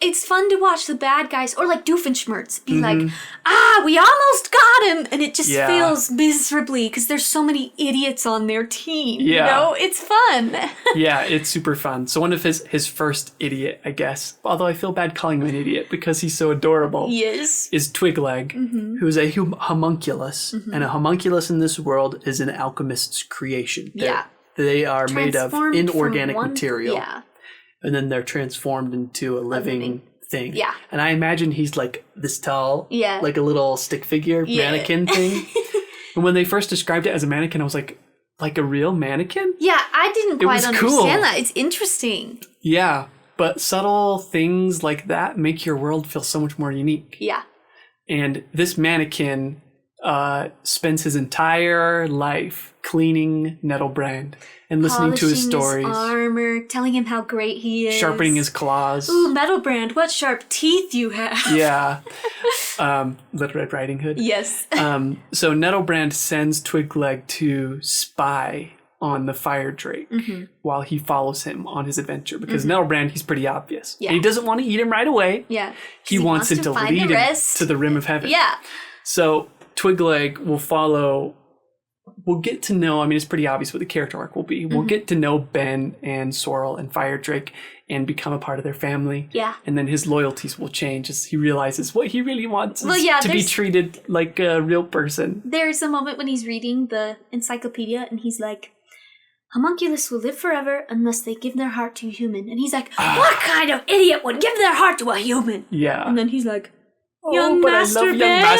It's fun to watch the bad guys, or like Doofenshmirtz, be like, we almost got him! And it just fails miserably, because there's so many idiots on their team, you know? It's fun! Yeah, it's super fun. So one of his first idiot, I guess, although I feel bad calling him an idiot, because he's so adorable, is Twigleg, who's a homunculus. And a homunculus in this world is an alchemist's creation. They are made of inorganic material. Yeah. And then they're transformed into a living thing. Yeah. And I imagine he's like this tall, like a little stick figure mannequin thing. And when they first described it as a mannequin, I was like a real mannequin? Yeah, I didn't quite understand that. It's interesting. Yeah, but subtle things like that make your world feel so much more unique. Yeah. And this mannequin spends his entire life cleaning Nettlebrand and listening to his stories. His armor, telling him how great he is. Sharpening his claws. Ooh, Nettlebrand, what sharp teeth you have. Yeah. Little Red Riding Hood. Yes. So Nettlebrand sends Twigleg to spy on the fire drake while he follows him on his adventure. Because Nettlebrand, he's pretty obvious. Yeah. And he doesn't want to eat him right away. Yeah. He wants him to lead him to the rim of heaven. Yeah. So Twigleg will follow... We'll get to know, I mean, it's pretty obvious what the character arc will be. We'll get to know Ben and Sorrel and Fire Drake and become a part of their family. Yeah. And then his loyalties will change as he realizes what he really wants is to be treated like a real person. There's a moment when he's reading the encyclopedia and he's like, homunculus will live forever unless they give their heart to a human. And he's like, what kind of idiot would give their heart to a human? Yeah. And then he's like, Young Master Ben.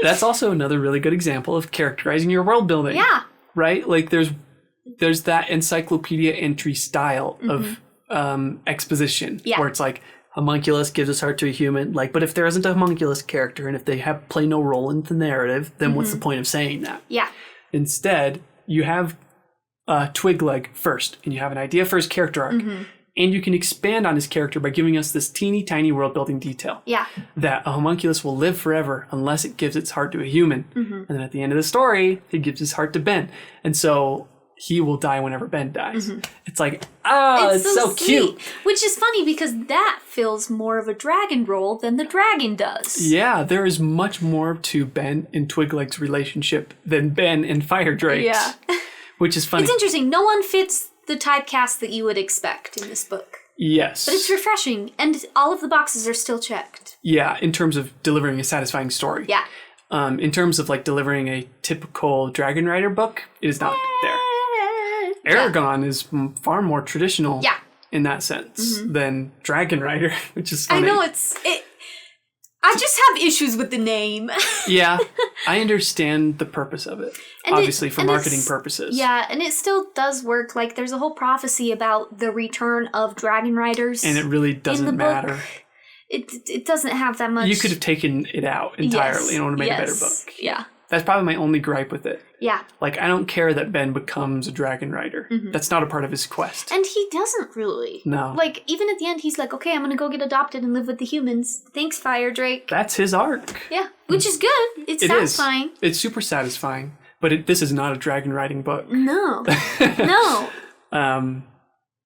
That's also another really good example of characterizing your world building. Yeah. Right? Like there's that encyclopedia entry style of exposition where it's like homunculus gives his heart to a human. Like, but if there isn't a homunculus character and if they play no role in the narrative, then what's the point of saying that? Yeah. Instead, you have Twigleg first and you have an idea for his character arc. And you can expand on his character by giving us this teeny tiny world building detail. Yeah. That a homunculus will live forever unless it gives its heart to a human. And then at the end of the story, it gives his heart to Ben. And so he will die whenever Ben dies. It's like, it's so cute. Which is funny because that fills more of a dragon role than the dragon does. Yeah, there is much more to Ben and Twigleg's relationship than Ben and Fire Drake's. Yeah. Which is funny. It's interesting. No one fits the typecast that you would expect in this book. Yes. But it's refreshing, and all of the boxes are still checked. Yeah, in terms of delivering a satisfying story. Yeah. In terms of like delivering a typical Dragon Rider book, it is not there. Eragon is far more traditional in that sense than Dragon Rider, which is funny. I know, I just have issues with the name. Yeah, I understand the purpose of it. And obviously for marketing purposes. Yeah, and it still does work. Like, there's a whole prophecy about the return of Dragon Riders. And it really doesn't matter. It doesn't have that much. You could have taken it out entirely and would have made a better book. Yeah. That's probably my only gripe with it. Yeah. Like, I don't care that Ben becomes a Dragon Rider. Mm-hmm. That's not a part of his quest. And he doesn't really. No. Like, even at the end, he's like, okay, I'm going to go get adopted and live with the humans. Thanks, Fire Drake. That's his arc. Yeah, which is good. It's satisfying. It's super satisfying. But this is not a dragon riding book. No. No.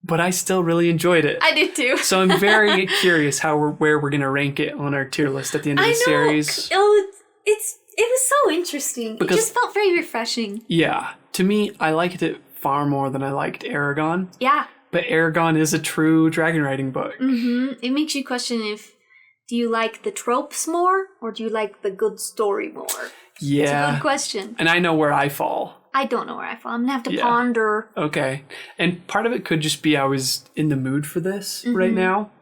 But I still really enjoyed it. I did too. So I'm very curious where we're going to rank it on our tier list at the end of the series. Oh, it was so interesting. It just felt very refreshing. Yeah. To me, I liked it far more than I liked Eragon. Yeah. But Eragon is a true dragon riding book. Mm-hmm. It makes you question do you like the tropes more or do you like the good story more? Yeah. It's a good question. And I know where I fall. I don't know where I fall. I'm going to have to ponder. Okay. And part of it could just be I was in the mood for this right now.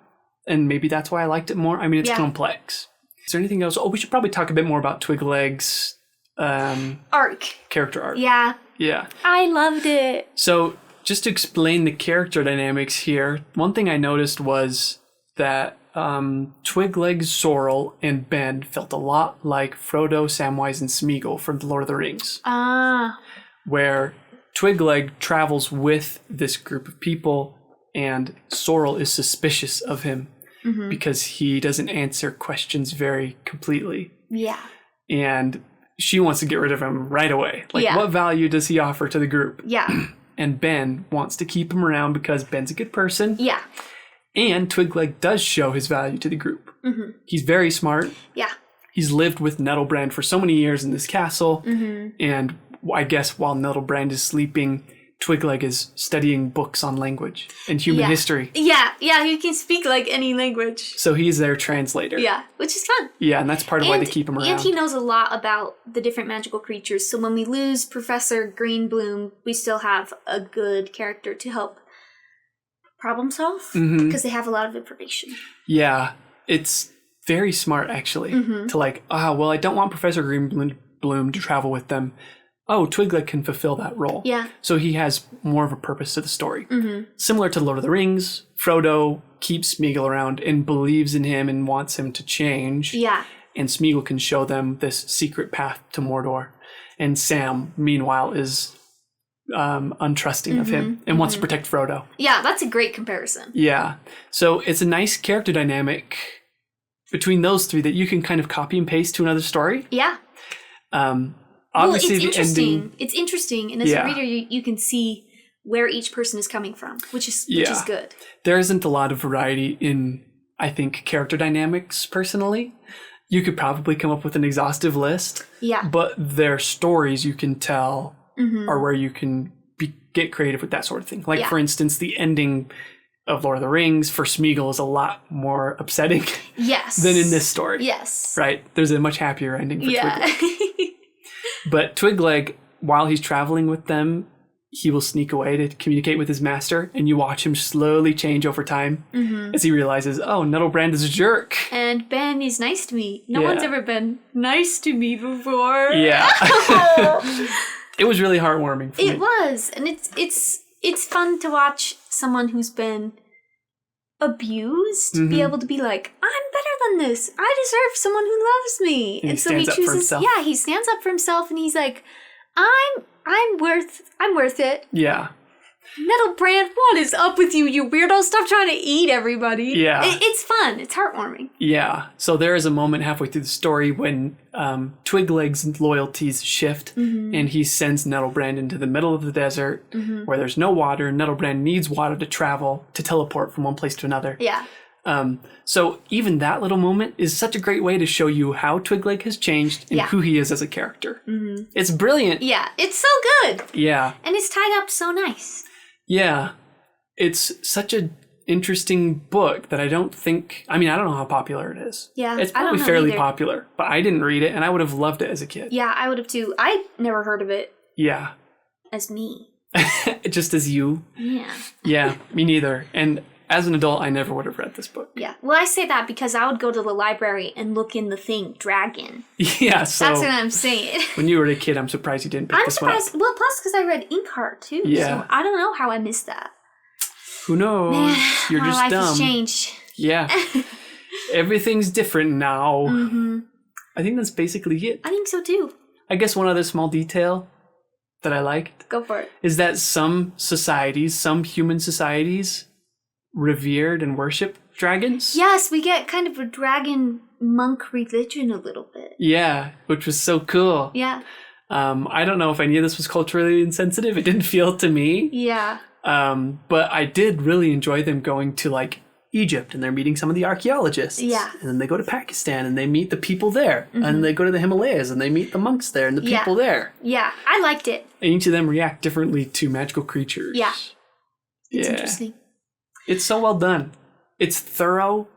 And maybe that's why I liked it more. I mean, it's complex. Is there anything else? Oh, we should probably talk a bit more about Twigleg's character arc. Yeah. Yeah. I loved it. So just to explain the character dynamics here, one thing I noticed was that Twigleg, Sorrel, and Ben felt a lot like Frodo, Samwise, and Smeagol from The Lord of the Rings. Where Twigleg travels with this group of people and Sorrel is suspicious of him because he doesn't answer questions very completely. Yeah. And she wants to get rid of him right away. Like, what value does he offer to the group? Yeah. And Ben wants to keep him around because Ben's a good person. Yeah. And Twigleg does show his value to the group. Mm-hmm. He's very smart. Yeah. He's lived with Nettlebrand for so many years in this castle. Mm-hmm. And I guess while Nettlebrand is sleeping, Twigleg is studying books on language and human history. Yeah, he can speak like any language. So he's their translator. Yeah, which is fun. Yeah, and that's part of why they keep him around. And he knows a lot about the different magical creatures. So when we lose Professor Greenbloom, we still have a good character to help problem solve because they have a lot of information. Yeah, it's very smart actually to like, well, I don't want Professor Greenbloom to travel with them. Oh, Twigleg can fulfill that role. Yeah. So he has more of a purpose to the story. Similar to Lord of the Rings, Frodo keeps Smeagol around and believes in him and wants him to change. Yeah. And Smeagol can show them this secret path to Mordor. And Sam, meanwhile, is untrusting of him and wants to protect Frodo. Yeah, that's a great comparison. Yeah. So it's a nice character dynamic between those three that you can kind of copy and paste to another story. Yeah. Obviously, it's interesting. Ending, it's interesting, and as a reader, you can see where each person is coming from, which is good. There isn't a lot of variety in, I think, character dynamics. Personally, you could probably come up with an exhaustive list. Yeah. But their stories, you can tell, are where you can get creative with that sort of thing. Like for instance, the ending of Lord of the Rings for Smeagol is a lot more upsetting. Yes. Than in this story. Yes. Right. There's a much happier ending for Twigleg. But Twigleg, while he's traveling with them, he will sneak away to communicate with his master, and you watch him slowly change over time as he realizes, oh, Nettlebrand is a jerk. And Ben is nice to me. No one's ever been nice to me before. Yeah. It was really heartwarming for me. It was, and it's fun to watch someone who's been abused be able to be like, I'm better than this. I deserve someone who loves me. And so he chooses. He stands up for himself and he's like, I'm worth it. Yeah. Nettlebrand, what is up with you, you weirdo? Stop trying to eat everybody. Yeah. It's fun. It's heartwarming. Yeah. So there is a moment halfway through the story when Twigleg's loyalties shift and he sends Nettlebrand into the middle of the desert where there's no water. Nettlebrand needs water to travel, to teleport from one place to another. Yeah. So even that little moment is such a great way to show you how Twigleg has changed and who he is as a character. It's brilliant. Yeah. It's so good. Yeah. And it's tied up so nice. Yeah. It's such an interesting book that I don't know how popular it is. Yeah. It's probably fairly popular, but I didn't read it and I would have loved it as a kid. Yeah, I would have too. I never heard of it. Yeah. As me. Just as you. Yeah. Yeah, me neither. And as an adult, I never would have read this book. Yeah. Well, I say that because I would go to the library and look in the thing, Dragon. Yeah, so... That's what I'm saying. When you were a kid, I'm surprised you didn't pick this one up. Well, plus because I read Inkheart, too. Yeah. So I don't know how I missed that. Who knows? Man, You're just my life dumb. has changed. Yeah. Everything's different now. I think that's basically it. I think so, too. I guess one other small detail that I liked. Go for it. Is that some societies, some human societies, revered and worship dragons. Yes, we get kind of a dragon monk religion a little bit. Yeah, which was so cool. Yeah. I don't know if any of this was culturally insensitive. It didn't feel to me. Yeah. But I did really enjoy them going to like Egypt and they're meeting some of the archaeologists. Yeah. And then they go to Pakistan and they meet the people there. Mm-hmm. And they go to the Himalayas and they meet the monks there and the people there. Yeah, I liked it. And each of them react differently to magical creatures. Yeah. It's interesting. It's so well done. It's thorough.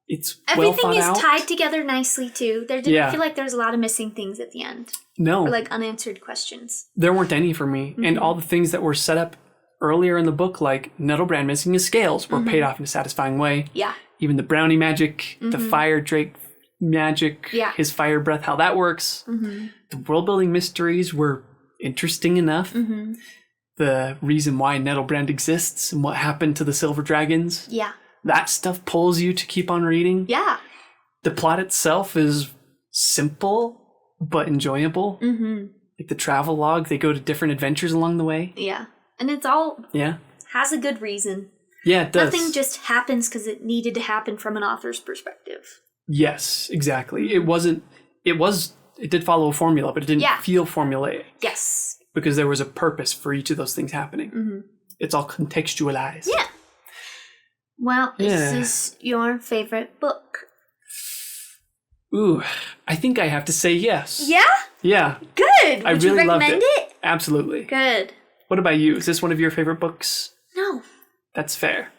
It's everything well thought is tied together nicely too. There didn't feel like there was a lot of missing things at the end. No. Or like unanswered questions. There weren't any for me. Mm-hmm. And all the things that were set up earlier in the book, like Nettlebrand missing his scales, were paid off in a satisfying way. Yeah. Even the brownie magic, the fire drake magic, his fire breath, how that works. Mm-hmm. The world building mysteries were interesting enough. Mm-hmm. The reason why Nettlebrand exists and what happened to the silver dragons. Yeah. That stuff pulls you to keep on reading. Yeah. The plot itself is simple but enjoyable. Mm-hmm. Like the travel log, they go to different adventures along the way. Yeah. And it's all has a good reason. Yeah, it does. Nothing just happens because it needed to happen from an author's perspective. Yes, exactly. It did follow a formula, but it didn't feel formulaic. Yes. Because there was a purpose for each of those things happening. Mm-hmm. It's all contextualized. Yeah. Well, this is your favorite book. Ooh, I think I have to say yes. Yeah? Yeah. Good. Would you really recommend it? Absolutely. Good. What about you? Is this one of your favorite books? No. That's fair.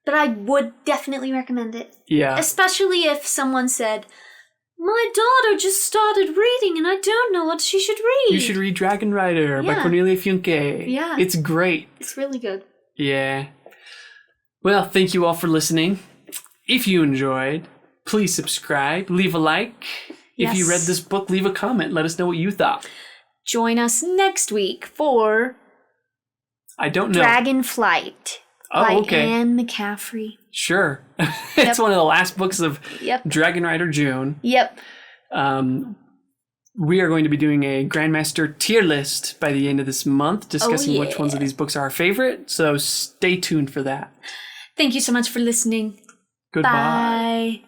But I would definitely recommend it. Yeah. Especially if someone said, my daughter just started reading and I don't know what she should read. You should read Dragon Rider by Cornelia Funke. Yeah. It's great. It's really good. Yeah. Well, thank you all for listening. If you enjoyed, please subscribe, leave a like. If you read this book, leave a comment. Let us know what you thought. Join us next week for... I don't know. Dragonflight by Anne McCaffrey. Sure. It's one of the last books of Dragon Rider June. Yep. We are going to be doing a Grandmaster tier list by the end of this month, discussing which ones of these books are our favorite. So stay tuned for that. Thank you so much for listening. Goodbye. Bye.